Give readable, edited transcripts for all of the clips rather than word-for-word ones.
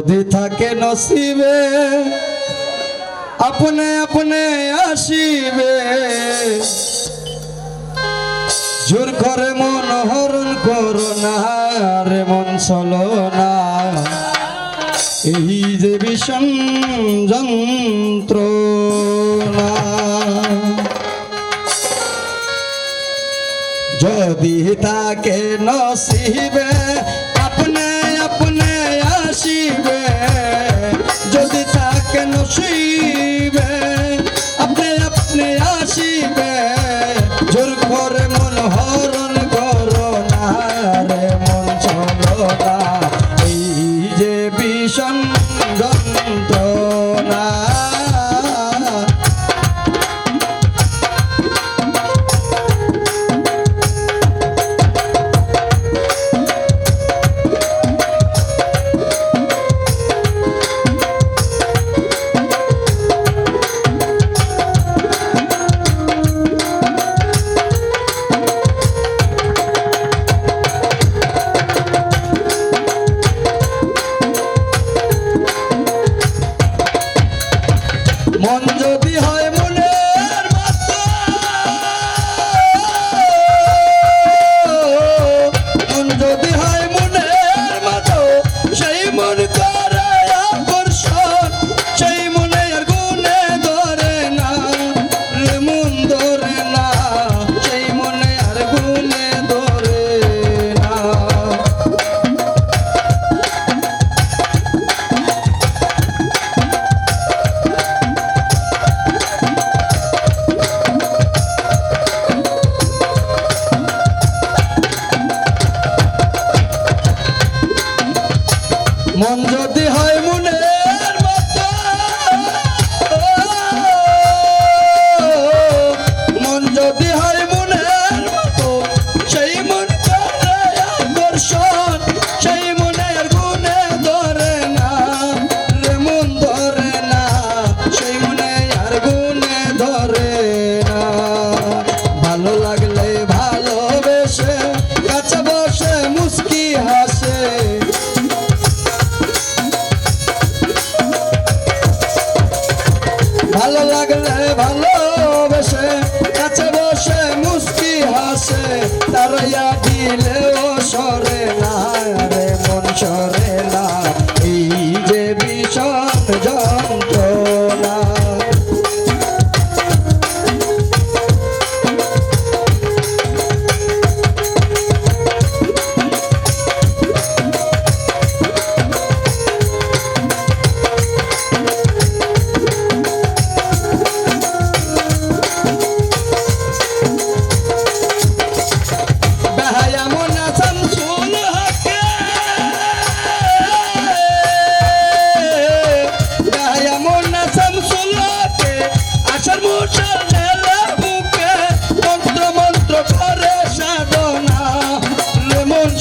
যদি থাকে নসিবে আপনে আপনে আসিবে জোর করে মন হরণ করো না রে মন চলো না এই যে বিষম যন্ত্রণা যদি তাকে নসিবে আপনে আপনে আসিবে যদি তাকে নসিবে আপনে আপনে আসিবে জোর করে মন হরণ করো না রে মন চলো না এই যে বিষম যন্ত্রণা মন যদি হয় মনের মতো মন যদি হয় মনের মতো সেই মন করে আকর্ষণ সেই মনে আর গুণে ধরে না রে মন ধরে না সেই মনে আর গুণে ধরে না মন যদি হয় মনের মতো মন যদি হয় মনের মতো সেই মন করে আকর্ষণ সেই মনে আর গুণে ধরে না রে মন ধরে না সেই মনে আর গুণে ধরে না ভালো লাগলে ভালোবেসে কাছে বসে মুস্কি হাসে ভালো লাগলে ভালোবেসে কাছে বসে মুস্কি হাসে তারাইয়া দিলেও সরে না রে মন সরে না এই যে বিষম যন্ত্রণা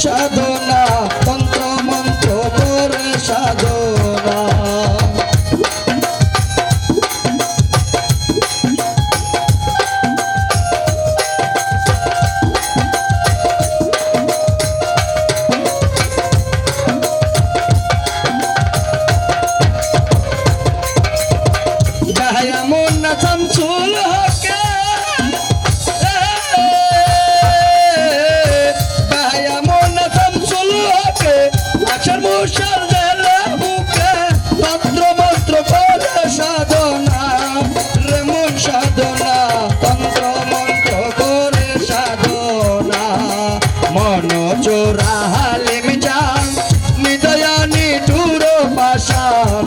সাধনা তন্ত্র মন্ত্র করে সাধনা এমন না শামসুল হকে আশার মুশার জেলে বুকে তন্ত্র মন্ত্র করে সাধনা রে মন সাধনা তন্ত্র মন্ত্র করে সাধনা মন চোরা হালিম জান নিদয়ানি দূর পাশান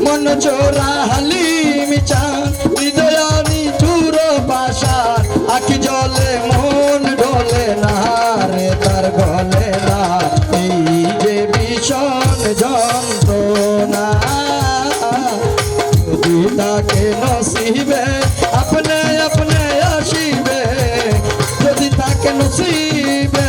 মন চোরা হালিম জান নিদয়ানি দূর পাশান আখি জলে মন ডলে না রে তার গলে না এই যে ভীষণ যন্ত্রণা যদি তাকে নসিবে আপনে আপনে আসিবে যদি তাকে নসিবে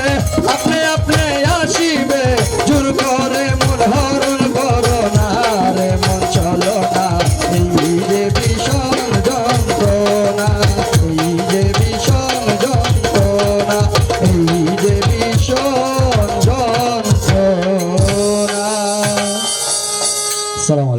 আপনে আপনে আসিবে জোর করে মন হরণ করো না রে মন চলো না এই যে ভীষণ যন্ত্রণা এই যে ভীষণ যন্ত্রণা এই যে আসসালামু আলাইকুম।